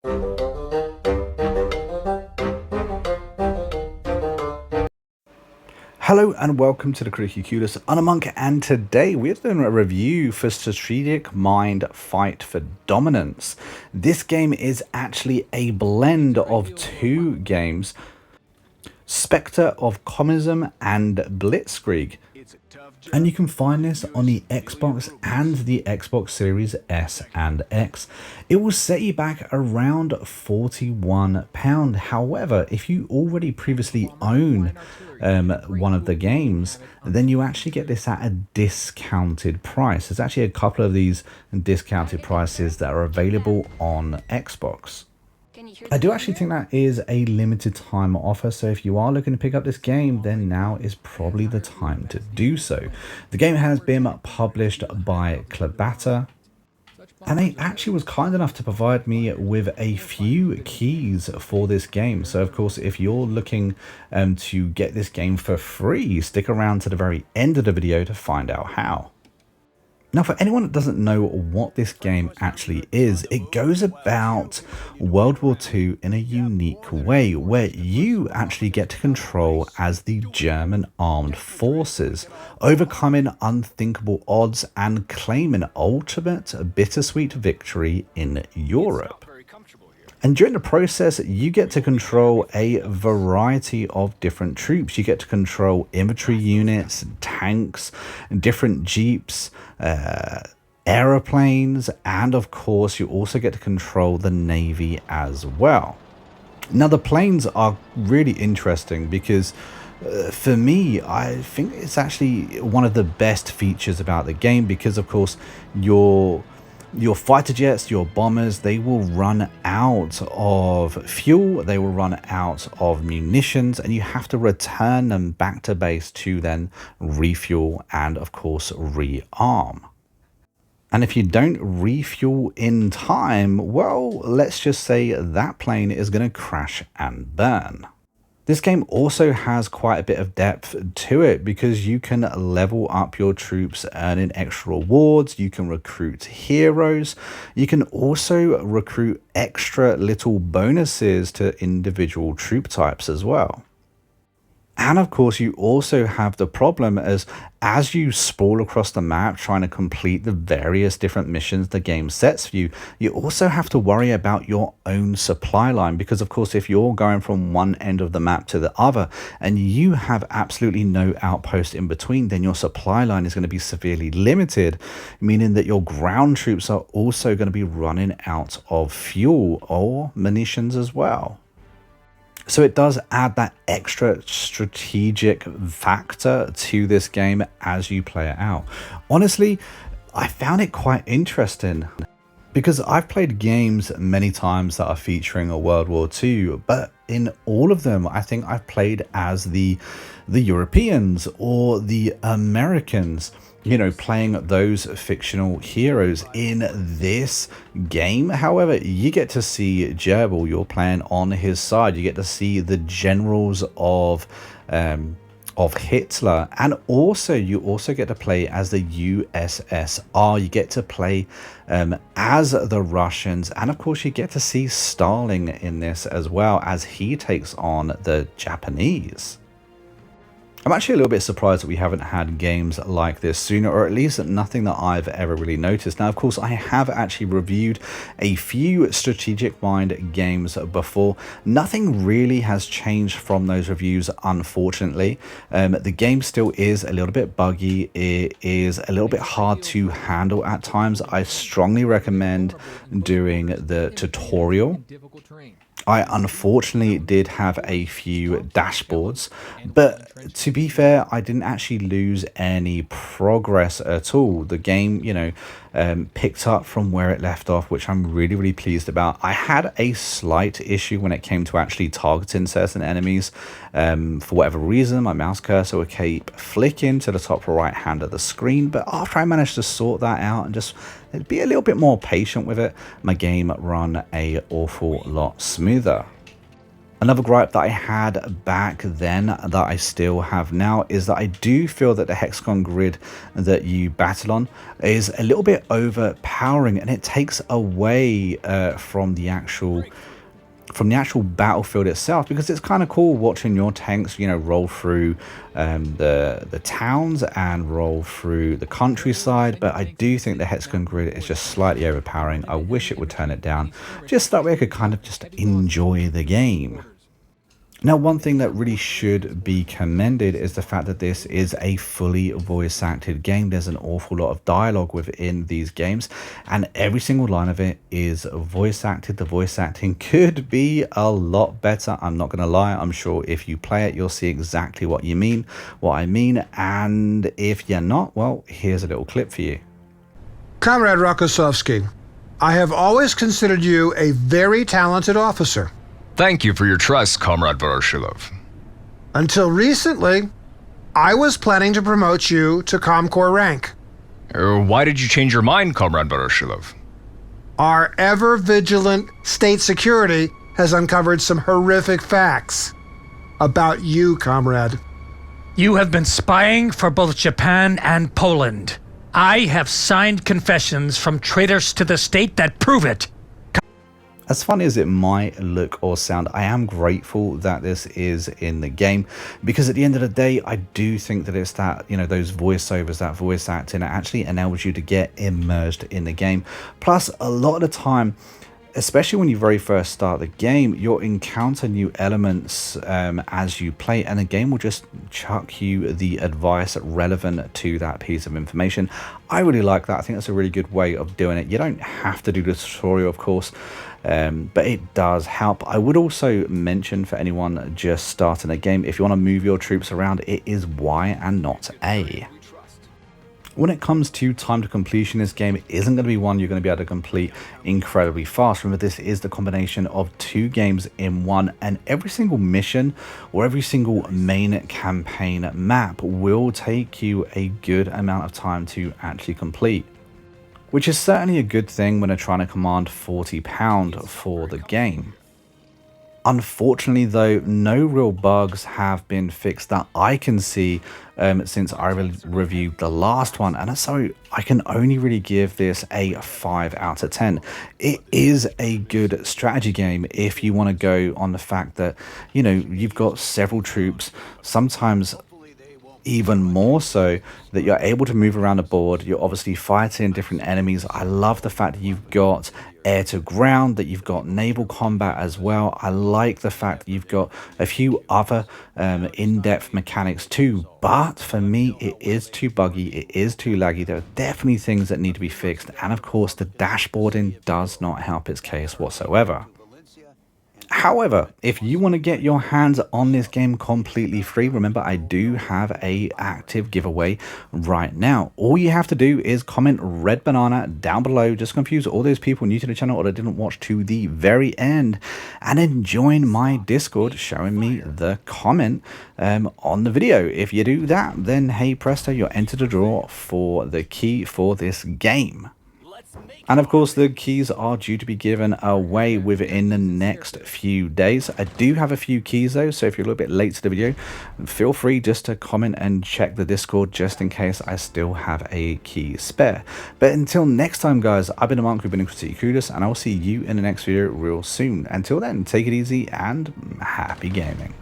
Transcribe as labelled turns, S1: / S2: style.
S1: Hello and welcome to the Curriculus. I'm a Monk, and today we're doing a review for Strategic Mind Fight for Dominance. This game is actually a blend of two games, Spectre of Communism and Blitzkrieg. And you can find this on the Xbox and the Xbox Series S and X. It will set you back around £41. However, if you already previously own one of the games, then you actually get this at a discounted price. There's actually a couple of these discounted prices that are available on Xbox. I do actually think that is a limited time offer, so if you are looking to pick up this game, then now is probably the time to do so. The game has been published by Klabata, and they actually was kind enough to provide me with a few keys for this game. So of course, if you're looking to get this game for free, stick around to the very end of the video to find out how. Now, for anyone that doesn't know what this game actually is, it goes about World War II in a unique way, where you actually get to control as the German armed forces, overcoming unthinkable odds and claiming ultimate bittersweet victory in Europe. And during the process, you get to control a variety of different troops. You get to control infantry units, tanks, different jeeps, aeroplanes, and of course, you also get to control the navy as well. Now, the planes are really interesting because for me, I think it's actually one of the best features about the game because, of course, your fighter jets, your bombers, they will run out of fuel, they will run out of munitions, and you have to return them back to base to then refuel and, of course, rearm. And if you don't refuel in time, well, let's just say that plane is going to crash and burn. This game also has quite a bit of depth to it because you can level up your troops, earning extra rewards, you can recruit heroes, you can also recruit extra little bonuses to individual troop types as well. And of course, you also have the problem as you sprawl across the map trying to complete the various different missions the game sets for you, you also have to worry about your own supply line because, of course, if you're going from one end of the map to the other and you have absolutely no outpost in between, then your supply line is going to be severely limited, meaning that your ground troops are also going to be running out of fuel or munitions as well. So it does add that extra strategic factor to this game as you play it out. Honestly, I found it quite interesting because I've played games many times that are featuring a World War II, but in all of them, I think I've played as the Europeans or the Americans, you know, playing those fictional heroes. In this game, however, you get to see Gerbil, you're playing on his side. You get to see the generals of Hitler, and also you also get to play as the USSR. You get to play as the Russians, and of course you get to see Stalin in this as well as he takes on the Japanese. I'm actually a little bit surprised that we haven't had games like this sooner, or at least nothing that I've ever really noticed. Now, of course, I have actually reviewed a few Strategic Mind games before. Nothing really has changed from those reviews, unfortunately. The game still is a little bit buggy. It is a little bit hard to handle at times. I strongly recommend doing the tutorial. I unfortunately did have a few dashboards, but to be fair, I didn't actually lose any progress at all. The game, you know, picked up from where it left off, which I'm really pleased about. I had a slight issue when it came to actually targeting certain enemies. For whatever reason, my mouse cursor would keep flicking to the top right hand of the screen, but after I managed to sort that out and just be a little bit more patient with it, my game run an awful lot smoother. Another gripe that I had back then that I still have now is that I do feel that the hexagon grid that you battle on is a little bit overpowering, and it takes away from the actual battlefield itself, because it's kind of cool watching your tanks, you know, roll through the towns and roll through the countryside. But I do think the hexagon grid is just slightly overpowering. I wish it would turn it down, just that way I could kind of just enjoy the game. Now, one thing that really should be commended is the fact that this is a fully voice-acted game. There's an awful lot of dialogue within these games, and every single line of it is voice-acted. The voice acting could be a lot better. I'm not going to lie. I'm sure if you play it, you'll see exactly what I mean. And if you're not, well, here's a little clip for you.
S2: Comrade Rokossovsky, I have always considered you a very talented officer.
S3: Thank you for your trust, Comrade Voroshilov.
S2: Until recently, I was planning to promote you to ComCorps rank.
S3: Why did you change your mind, Comrade Voroshilov?
S2: Our ever-vigilant state security has uncovered some horrific facts about you, comrade.
S4: You have been spying for both Japan and Poland. I have signed confessions from traitors to the state that prove it.
S1: As funny as it might look or sound, I am grateful that this is in the game, because at the end of the day, I do think that it's that, you know, those voiceovers, that voice acting, it actually enables you to get immersed in the game. Plus, a lot of the time, especially when you very first start the game, you'll encounter new elements as you play, and the game will just chuck you the advice relevant to that piece of information. I really like that. I think that's a really good way of doing it. You don't have to do the tutorial, of course, but it does help. I would also mention, for anyone just starting a game, if you want to move your troops around, it is Y and not A. When it comes to time to completion, this game isn't going to be one you're going to be able to complete incredibly fast. Remember, this is the combination of 2 games in one, and every single mission or every single main campaign map will take you a good amount of time to actually complete, which is certainly a good thing when they're trying to command £40 for the game. Unfortunately, though, no real bugs have been fixed that I can see since I reviewed the last one, and so I can only really give this a 5 out of 10. It is a good strategy game if you want to go on the fact that, you know, you've got several troops, sometimes even more so, that you're able to move around the board. You're obviously fighting different enemies. I love the fact that you've got air to ground, that you've got naval combat as well. I like the fact that you've got a few other in-depth mechanics too, but for me it is too buggy, it is too laggy. There are definitely things that need to be fixed, and of course the dashboarding does not help its case whatsoever. However, if you want to get your hands on this game completely free, remember I do have a active giveaway right now. All you have to do is comment red banana down below, just confuse all those people new to the channel or that didn't watch to the very end, and then join my Discord showing me the comment on the video. If you do that, then hey presto, you're entered the draw for the key for this game. And of course, the keys are due to be given away within the next few days. I do have a few keys though, so if you're a little bit late to the video, feel free just to comment and check the Discord just in case I still have a key spare. But until next time, guys, I've been a monk, we've been City Kudos, and I'll see you in the next video real soon. Until then, take it easy and happy gaming.